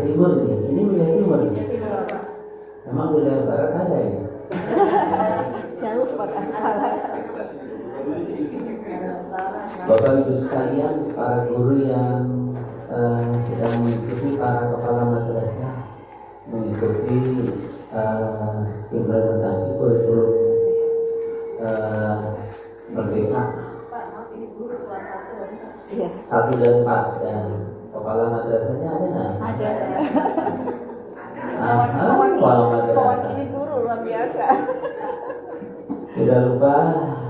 timur nih. Ini wilayah timur nih. Emang wilayah barat ada ya? Jauh Pak. Bapak Ibu sekalian, para guru yang sedang mengikuti, para kepala madrasah mengikuti implementasi kurikulum Merdeka 1 dan 4 dan kepala madrasahnya ada nggak? Ada. Kepala madrasah. Ini guru luar biasa. Tidak lupa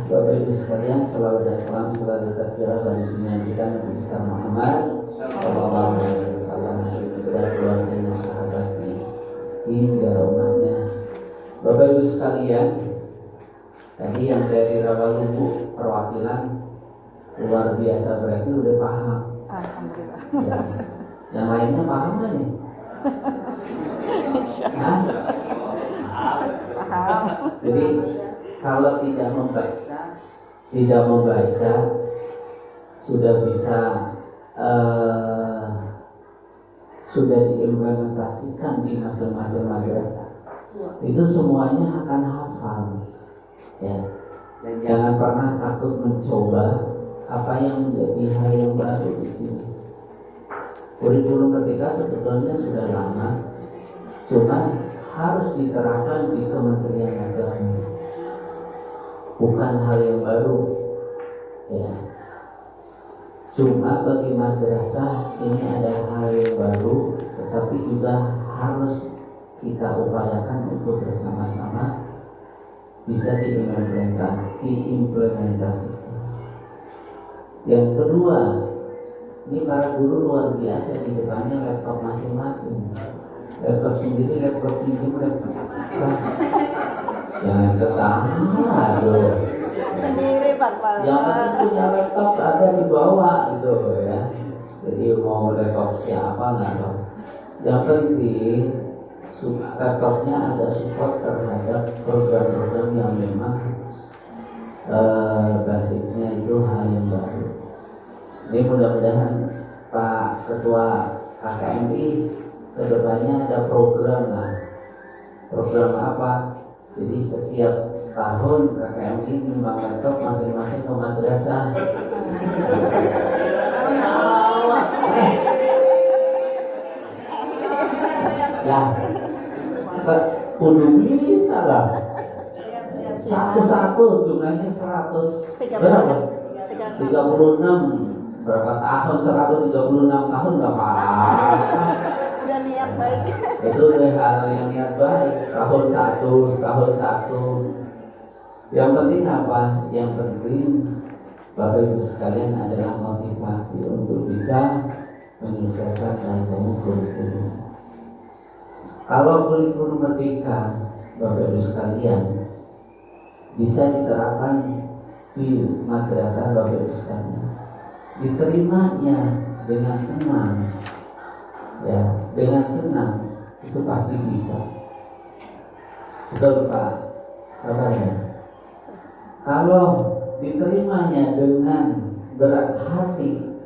Bapak Ibu sekalian, salawat dan salam selalu tercurah bagi dunia kita Nabi besar Muhammad Sallallahu Alaihi Wasallam, kepada keluarganya, sahabatnya, hingga umatnya. Bapak Ibu sekalian, tadi yang dari Rawalumbu perwakilan luar biasa, berarti udah paham. Alhamdulillah. Ya. Yang lainnya paham nggak nih? Hah? Paham. Jadi kalau tidak membaca sudah bisa sudah diimplementasikan di masing-masing madrasah, itu semuanya akan hafal, ya. Dan jangan pernah takut mencoba apa yang menjadi hal yang baru di sini. Kurikulum Merdeka sebetulnya sudah lama, cuma harus diterapkan di Kementerian Agama. Bukan hal yang baru, ya. Cuma bagi madrasah ini ada hal yang baru, tetapi juga harus kita upayakan untuk bersama-sama bisa diimplementasikan. Yang kedua, ini para guru luar biasa, di depannya laptop masing-masing. Laptop sendiri, laptop pinjam, laptop jangan ketawa, aduh. Sendiri Pak. Yang penting punya laptop ada di bawah gitu ya. Jadi mau laptop siapa nggak tahu. Yang penting laptopnya ada support terhadap program-program yang memang basicnya itu hal yang baru. Ini mudah-mudahan Pak Ketua KKMI kedepannya ada program lah. Program apa? Jadi setiap tahun KKMI nyumbang laptop masing-masing ke madrasah. Ya, kudu bisa lah. Satu-satu jumlahnya 100 berapa? 36 berapa tahun? 136 tahun nggak apa-apa. Udah niat baik. Itu udah hal yang niat baik. Setahun satu. Yang penting apa? Yang penting Bapak Ibu sekalian adalah motivasi untuk bisa menyukseskan adanya kurikulum. Kalau kurikulum Merdeka, Bapak Ibu sekalian, bisa diterapkan di madrasah Bapak Ibu sekalian, diterimanya dengan senang, ya, dengan senang, itu pasti bisa. Betul Pak, sabar ya. Kalau diterimanya dengan berat hati,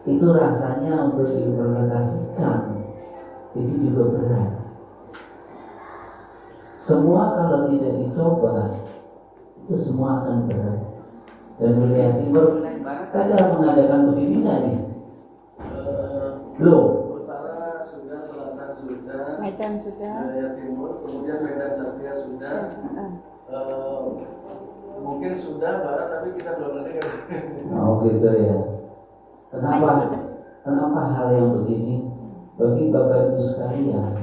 itu rasanya untuk diimplementasikan itu juga berat. Semua kalau tidak dicoba itu semua akan berat. Dan wilayah timur, wilayah barat ada mengadakan begini nggak nih? Belum. Utara sudah, selatan sudah, Medan sudah, wilayah timur, kemudian Medan Satria sudah. Mungkin sudah barat tapi kita belum mendengar. Oh gitu ya. Kenapa hal yang begini? Bagi Bapak Ibu sekalian,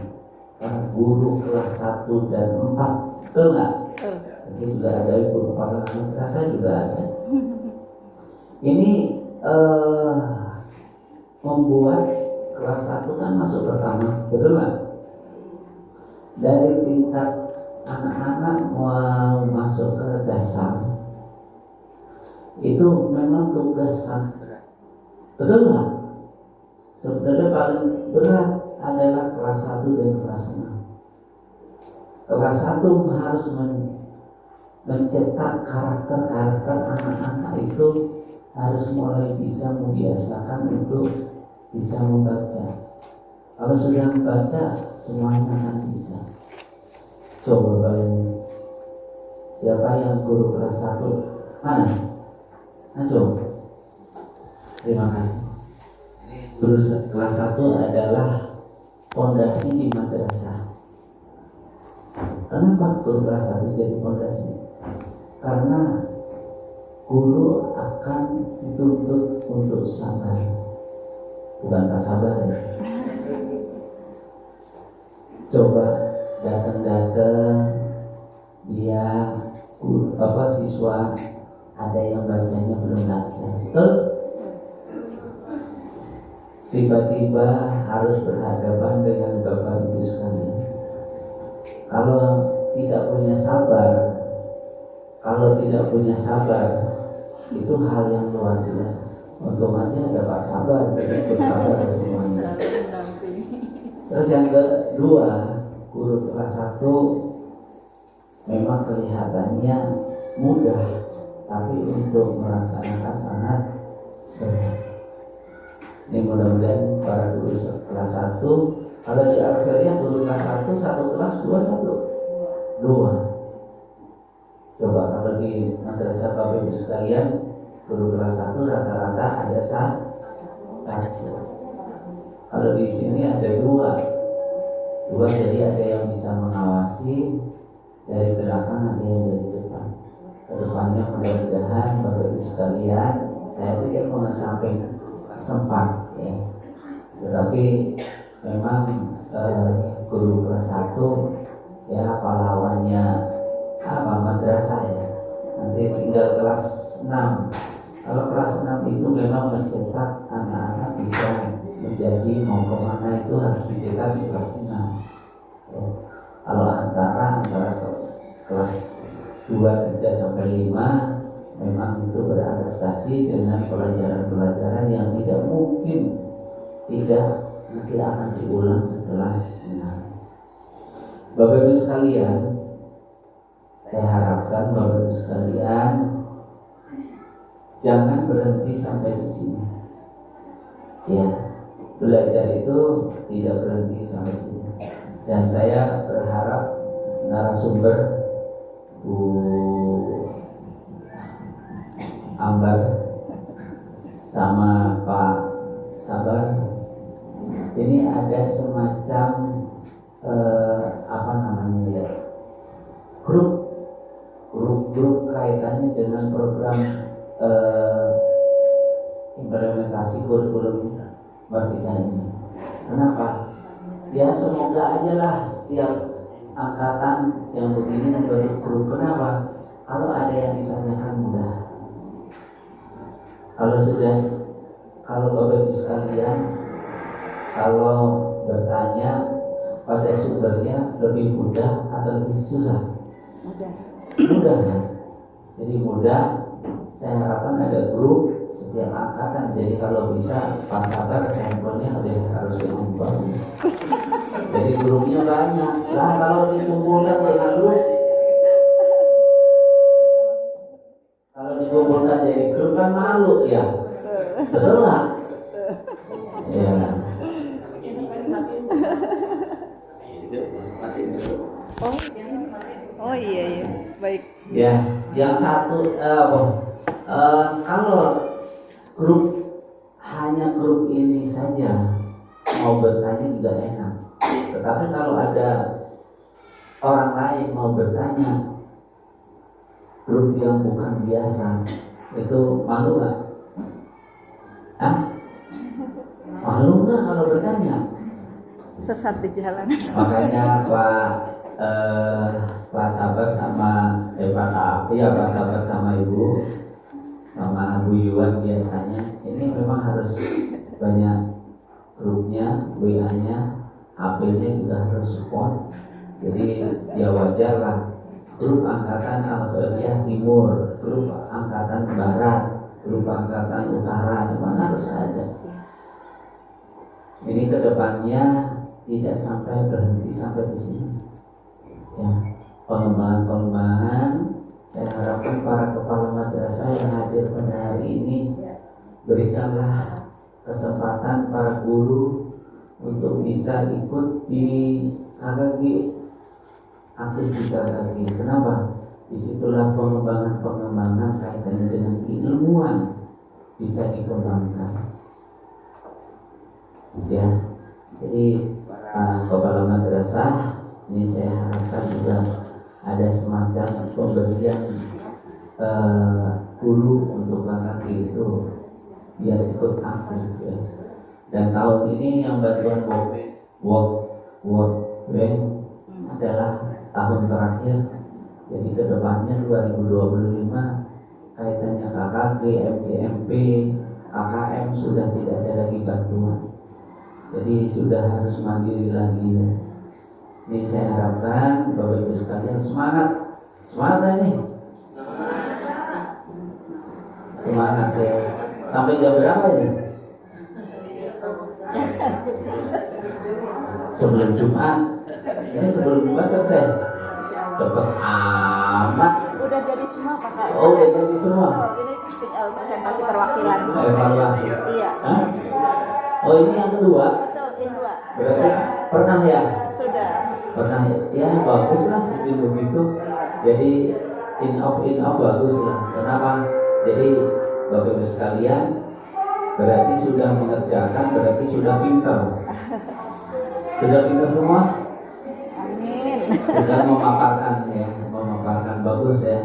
guru kelas 1 dan 4, betul nggak? Jadi juga ada ibu kepala madrasah juga ada. Ini membuat kelas 1 kan masuk pertama, betul nggak? Dari tingkat anak-anak mau masuk ke dasar, itu memang tugas sangat berat, betul nggak? Sebenarnya paling berat adalah kelas 1 dan kelas 6. Kelas 1 harus mencetak karakter anak-anak itu, harus mulai bisa membiasakan untuk bisa membaca. Kalau sudah membaca, semuanya akan bisa. Coba bayangin, siapa yang guru kelas 1? Mana? Ayo. Terima kasih. Guru kelas 1 adalah fondasi di madrasah. Kenapa guru kelas 1 jadi fondasi? Karena guru akan dituntut untuk sabar. Bukan tak sabar ya. Coba datang-datang dia siswa ada yang bacanya belum lancar, tiba-tiba harus berhadapan dengan Bapak Ibu sekalian. Kalau tidak punya sabar, itu hal yang luar biasa. Untung aja ada Pak Sabar, jadi bersabar semuanya. Terus yang kedua, guru kelas 1 memang kelihatannya mudah, tapi untuk melaksanakan sangat berat. Ini mudah-mudahan para guru kelas 1, kalau di akhirnya guru kelas 1, satu kelas 2. Coba kalau di madrasah Bapak Ibu sekalian, guru kelas 1 rata-rata ada 1. Kalau di sini ada 2, jadi ada yang bisa mengawasi dari belakang, ada yang dari depan. Kedepannya mudah-mudahan Bapak Ibu sekalian, saya tidak mengesampingkan sempat ya. Tetapi memang guru kelas 1 ya pahlawannya madrasah ya. Nanti tinggal kelas 6. Kalau kelas 6 itu memang mencetak anak-anak bisa menjadi mau kemana itu harus dicetak di kelas 6 ya. Kalau antara kelas 2, 3 sampai 5 memang itu beradaptasi dengan pelajaran-pelajaran yang tidak mungkin nanti akan diulang ke kelas 6. Bapak Ibu sekalian, saya harapkan Bapak Ibu sekalian jangan berhenti sampai di sini. Ya, belajar itu tidak berhenti sampai sini. Dan saya berharap narasumber Bu Ambar sama Pak Sabar ini ada semacam grup kaitannya dengan program implementasi kurikulum Merdeka ini. Kenapa? Ya semoga aja lah setiap angkatan yang begini membentuk grup. Kenapa? Kalau ada yang ditanyakan mudah. Kalau Bapak Ibu sekalian, kalau bertanya pada sumbernya lebih mudah atau lebih susah? Mudah kan? Jadi mudah. Saya harapkan ada grup setiap angkatan. Jadi kalau bisa Pak Sabar handphonenya harus diubah. Jadi grupnya banyak. Lah kalau dikumpulkan dengan grup, dikumpulkan jadi grup kan malu ya, betul nggak? Ya. Oh iya, baik. Ya, yang satu kalau hanya grup ini saja mau bertanya juga enak. Tetapi kalau ada orang lain mau bertanya, grup yang bukan biasa, itu malu nggak? Malu nggak kalau bertanya? Sesat di jalan. Makanya Pak Sabar sama Pak Sabar sama Ibu sama Bu Yuwan biasanya ini memang harus banyak grupnya, WA-nya, HP-nya juga harus support. Jadi ya wajar lah. Grup angkatan Al-Qaeda Timur, grup angkatan Barat, grup angkatan Utara, mana harus ada. Ini kedepannya tidak sampai berhenti sampai di sini. Ya, pengembangan saya harapkan para kepala madrasah yang hadir pada hari ini berikanlah kesempatan para guru untuk bisa ikut di KKG aktivitas lagi. Kenapa? Disitulah pengembangan kaitannya dengan keilmuan bisa dikembangkan. Ya, jadi kepala madrasah ini saya harapkan juga ada semacam pemberian guru untuk KKG itu biar ikut aktif ya. Dan tahun ini yang bantuan World Bank adalah tahun terakhir. Jadi kedepannya 2025 kaitannya KKG, MTMP, KKM sudah tidak ada lagi bantuan. Jadi sudah harus mandiri lagi ya. Ini saya harapkan Bapak Ibu sekalian semangat, semangat ini, semangat ya. Sampai jam berapa ini? Sebelum Jumat. Ini sebelum Jumat selesai. Cepat amat. Udah jadi semua Pak Kak. Oh, udah jadi semua. Oh, ini tinggal presentasi perwakilan. Evaluasi. Iya. Hah? Oh, ini yang kedua. Betul, ini dua. Berarti pernah ya? Sudah. Pernah ya? Ya bagus lah sistem begitu. Jadi in off bagus lah. Kenapa? Jadi Bapak Ibu sekalian berarti sudah mengerjakan, berarti sudah pintar. Sudah pintar semua? Amin. Sudah memaparkan ya, memaparkan bagus ya.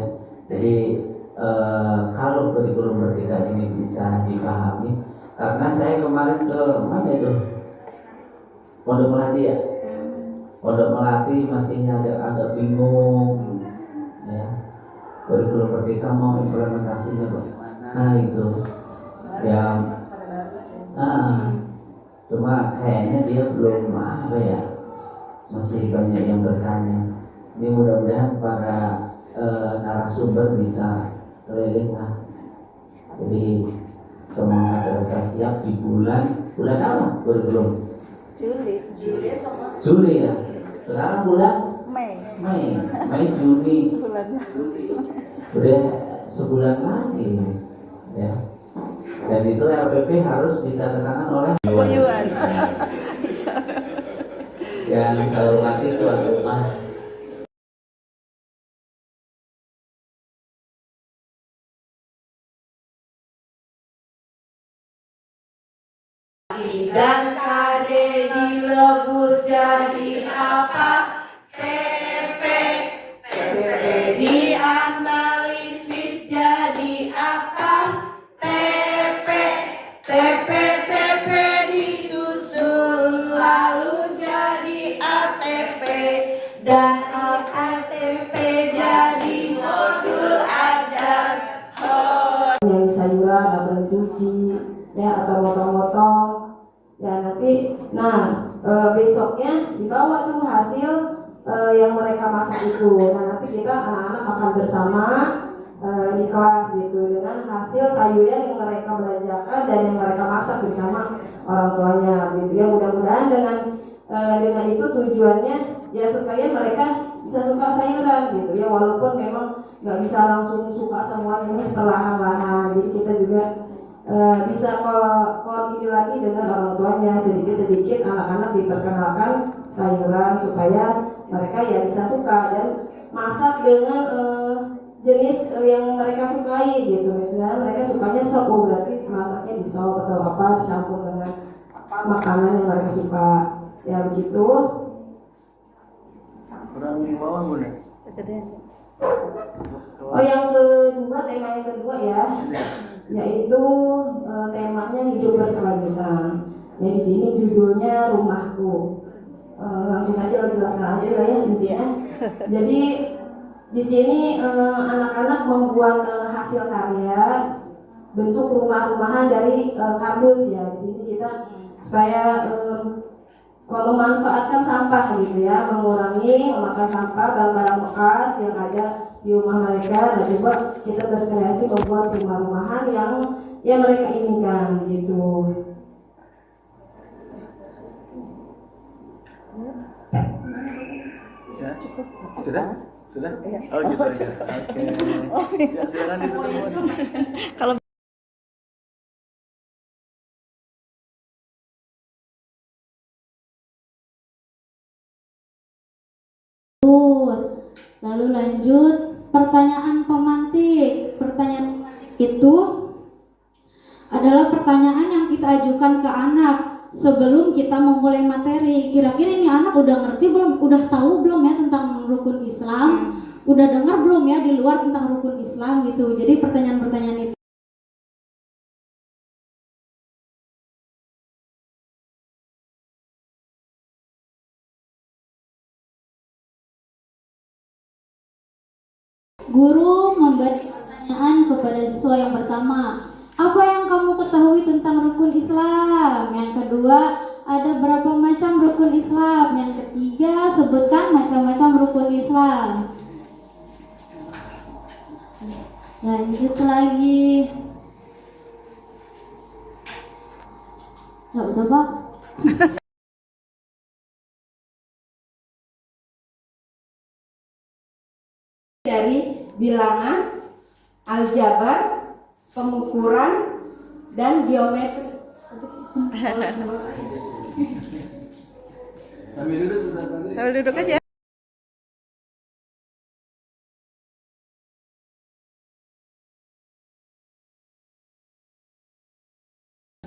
Jadi kalau kurikulum Merdeka ini bisa dipahami, karena saya kemarin ke mana itu? Pondok Melati ya. Pondok Melati masih agak bingung ya. Kurikulum Merdeka mau implementasinya bagaimana? Nah itu yang cuma kayaknya dia belum apa ya, masih banyak yang bertanya. Ini mudah-mudahan para narasumber bisa keliling lah. Jadi semua madrasah siap di bulan apa kurikulum? Juli ya. Sekarang bulan Mei, Juni. Sebulan. Udah sebulan lagi ya. Dan itu LPP harus ditandatangan oleh Yuan. Bisa. yang saya hormati tuan rumah. Dan KD dilebur jadi apa? CP dianalisis jadi apa? TP disusul lalu jadi ATP, dan ATP jadi modul ajar. Yang sayuran atau mencuci ya, atau motong-motong ya nanti. Besoknya dibawa tuh hasil yang mereka masak itu. Nah nanti kita anak-anak makan bersama di kelas gitu, dengan hasil sayuran yang mereka belanjakan dan yang mereka masak bersama orang tuanya gitu ya. Mudah-mudahan dengan itu tujuannya ya supaya mereka bisa suka sayuran gitu ya, walaupun memang nggak bisa langsung suka semuanya, ini perlahan-lahan. Jadi kita juga bisa koordinasi lagi dengan orang tuanya, sedikit-sedikit anak-anak diperkenalkan sayuran supaya mereka ya bisa suka dan masak dengan jenis yang mereka sukai gitu. Misalnya mereka sukanya sop, berarti masaknya di sop atau apa, dicampur dengan apa makanan yang mereka suka ya begitu. Kurang di bawah boleh. Oh yang kedua, tema yang kedua ya, yaitu temanya hidup berkelanjutan. Ya di sini judulnya Rumahku. Langsung saja jelaskan aja lah ya intinya. Jadi di sini anak-anak membuat hasil karya bentuk rumah-rumahan dari kardus ya. Di sini kita supaya memanfaatkan sampah gitu ya, mengurangi memakan sampah dan barang bekas yang ada di rumah mereka, dan juga kita berkreasi membuat rumah-rumahan yang mereka inginkan gitu. Ya, sudah? Oh gitu ya. Oke. Ya, silakan ditutup. Kalau Lalu lanjut pertanyaan pemantik. Pertanyaan pemantik itu adalah pertanyaan yang kita ajukan ke anak sebelum kita memulai materi. Kira-kira ini anak udah ngerti belum? Udah tahu belum ya tentang rukun Islam? Udah dengar belum ya di luar tentang rukun Islam gitu. Jadi pertanyaan-pertanyaan itu guru memberi pertanyaan kepada siswa yang pertama, apa yang kamu ketahui tentang rukun Islam? Yang kedua, ada berapa macam rukun Islam? Yang ketiga, sebutkan macam-macam rukun Islam. Lanjut lagi. Ya udah, Pak. Dari bilangan, aljabar, pengukuran, dan geometri. Sambil duduk Ustaz Fadli. Sambil duduk aja.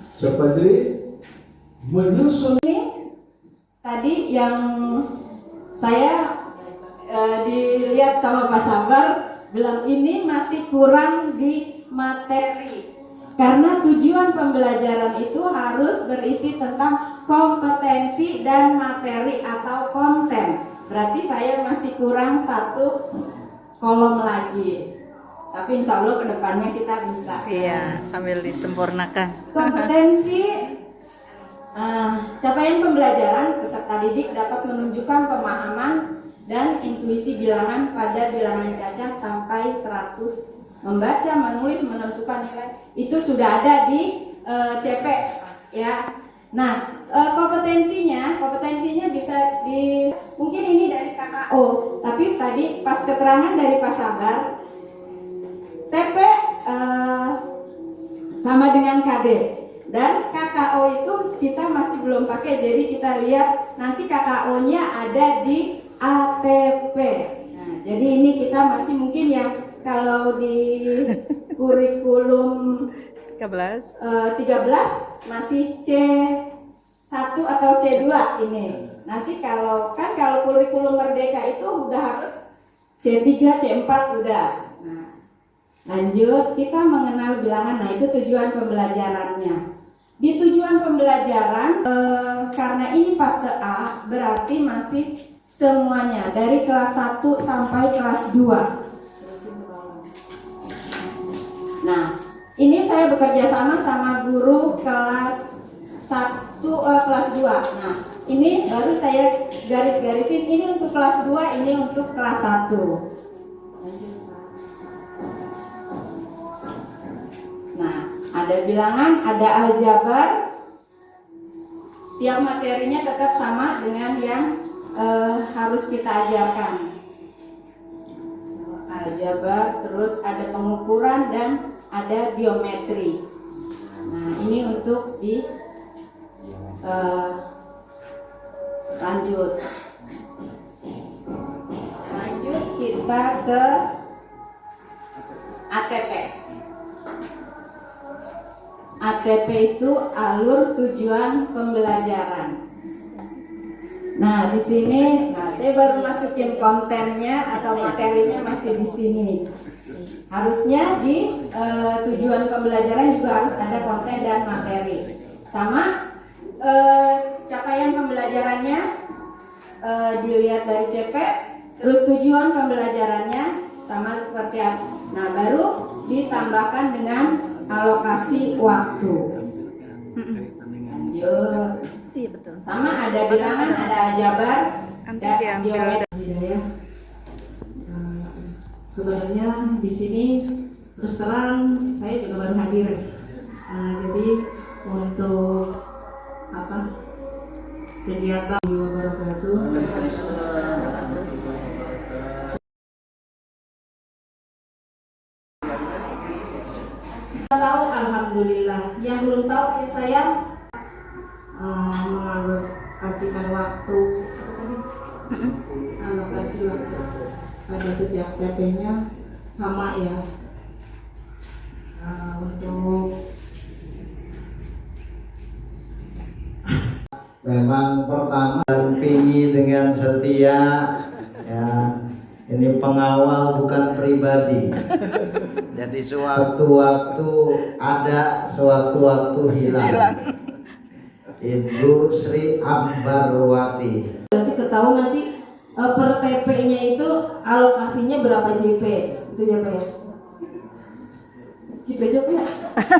Ustaz Fajri menyusun Tadi yang saya dilihat sama Pak Sabar bilang ini masih kurang di materi karena tujuan pembelajaran itu harus berisi tentang kompetensi dan materi atau konten. Berarti saya masih kurang satu kolom lagi, tapi insya Allah kedepannya kita bisa. Iya, sambil disempurnakan. Kompetensi capaian pembelajaran peserta didik dapat menunjukkan pemahaman dan intuisi bilangan pada bilangan cacat sampai 100, membaca, menulis, menentukan nilai. Itu sudah ada di CP ya. Nah, kompetensinya bisa di mungkin ini dari KKO, tapi tadi pas keterangan dari Pak Sabar TP sama dengan KD. Dan KKO itu kita masih belum pakai, jadi kita lihat nanti KKO-nya ada di ATP. Nah, jadi ini kita masih mungkin yang kalau di kurikulum 13 masih C1 atau C2 ini. Nanti kalau kurikulum Merdeka itu udah harus C3, C4 udah. Nah, lanjut kita mengenal bilangan. Nah, itu tujuan pembelajarannya. Di tujuan pembelajaran karena ini fase A berarti masih semuanya dari kelas 1 sampai kelas 2. Nah, ini saya bekerja sama guru kelas 1 kelas 2. Nah, ini baru saya garis-garisin ini untuk kelas 2, ini untuk kelas 1. Nah, ada bilangan, ada aljabar. Tiap materinya tetap sama dengan yang harus kita ajarkan. Aljabar, terus ada pengukuran dan ada geometri. Nah, ini untuk di lanjut kita ke ATP. ATP itu alur tujuan pembelajaran. Nah, di sini, saya baru masukin kontennya atau materinya masih di sini. Harusnya di tujuan pembelajaran juga harus ada konten dan materi. Sama capaian pembelajarannya dilihat dari CP, terus tujuan pembelajarannya sama seperti apa. Nah, baru ditambahkan dengan alokasi waktu. Lanjut. Iya betul. Sama ada bilangan, ada aljabar, Nanti dan diambil. geometri. Sebenarnya di sini terus terang saya juga baru hadir. Jadi untuk kegiatan wabarakatuh. Tahu alhamdulillah. Yang belum tahu ya saya mengalokasikan waktu. Alokasi waktu. pada setiap TP-nya sama ya. Untuk memang pertama dampingi dengan setia ya, ini pengawal bukan pribadi. Jadi sewaktu-waktu ada, sewaktu-waktu hilang. Ibu Sri Ambarwati. Berarti ketahuan nanti per TP-nya itu alokasinya berapa JP? Itu JP ya? Gitu aja ya?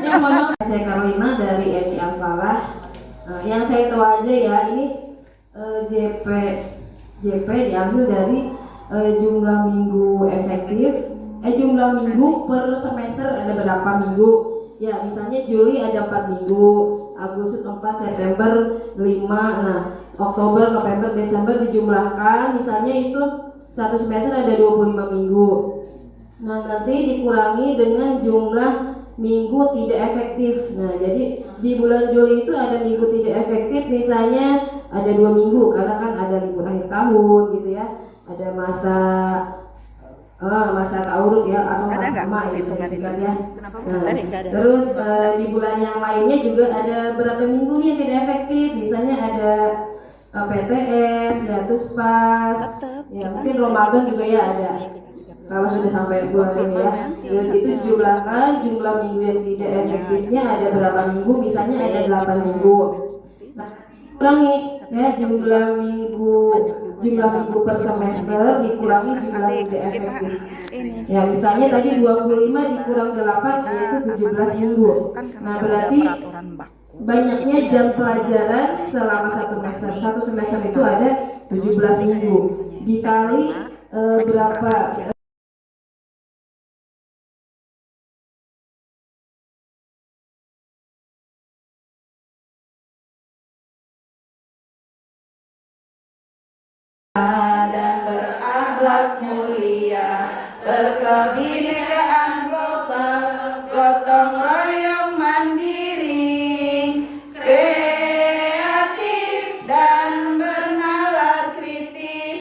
Ya mohon maaf. Saya Carolina dari MI Al-Falah. Yang saya tahu aja ya, ini JP diambil dari jumlah minggu efektif, jumlah minggu per semester ada berapa minggu? Ya, misalnya Juli ada 4 minggu, Agustus 4, September 5, nah Oktober, November, Desember dijumlahkan, misalnya itu satu semester ada 25 minggu. Nah, nanti dikurangi dengan jumlah minggu tidak efektif. Nah, jadi di bulan Juli itu ada minggu tidak efektif, misalnya ada 2 minggu karena kan ada libur akhir tahun gitu ya, ada masa tauruk ya atau Ada masa nggak sama ya, hitungan itu? ya. Kenapa Nah, tadi nggak ada? terus di bulan yang lainnya juga ada berapa minggu nih yang tidak efektif, misalnya ada PTS, ya Tuspas, ya mungkin Ramadan juga ya ada. Kalau sudah sampai bulan ini ya, dan itu jumlahkan jumlah minggu yang tidak efektifnya ada berapa minggu, misalnya ada 8 minggu. Nah, kurangi ya jumlah minggu per semester dikurangi jumlah tidak efektif. Ya misalnya tadi 25 dikurang 8 yaitu 17 minggu. Nah berarti banyaknya jam pelajaran selama satu semester itu ada 17 minggu dikali berapa dan berakhlak mulia, berkebinekaan global, gotong royong mandiri, kreatif dan bernalar kritis.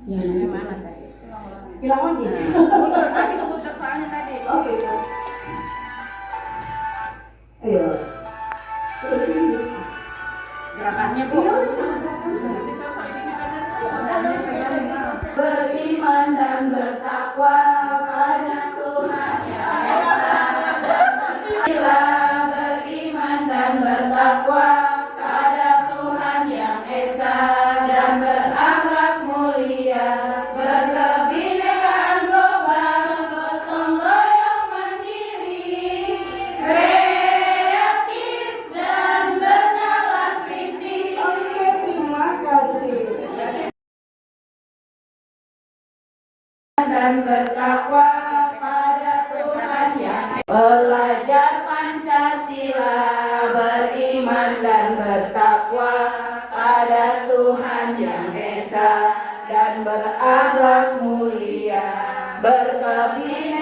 ya namanya mana tadi? Bilang lagi. Mundur, habis muter soalnya tadi. Oke. Ayo. Terus ini. Gerakannya Bu. Beriman dan bertakwa pada Tuhan Yang Esa. Bila beriman dan bertakwa pada Tuhan Yang Esa dan berakhlak mulia, berkebinekaan global, gotong royong mandiri, kreatif dan bernalar kritis. Oke, terima kasih. Dan bertakwa pada Tuhan Yang Esa. Belajar Pancasila, beriman dan bertakwa pada Tuhan Yang Esa dan berakhlak mulia, berkebinekaan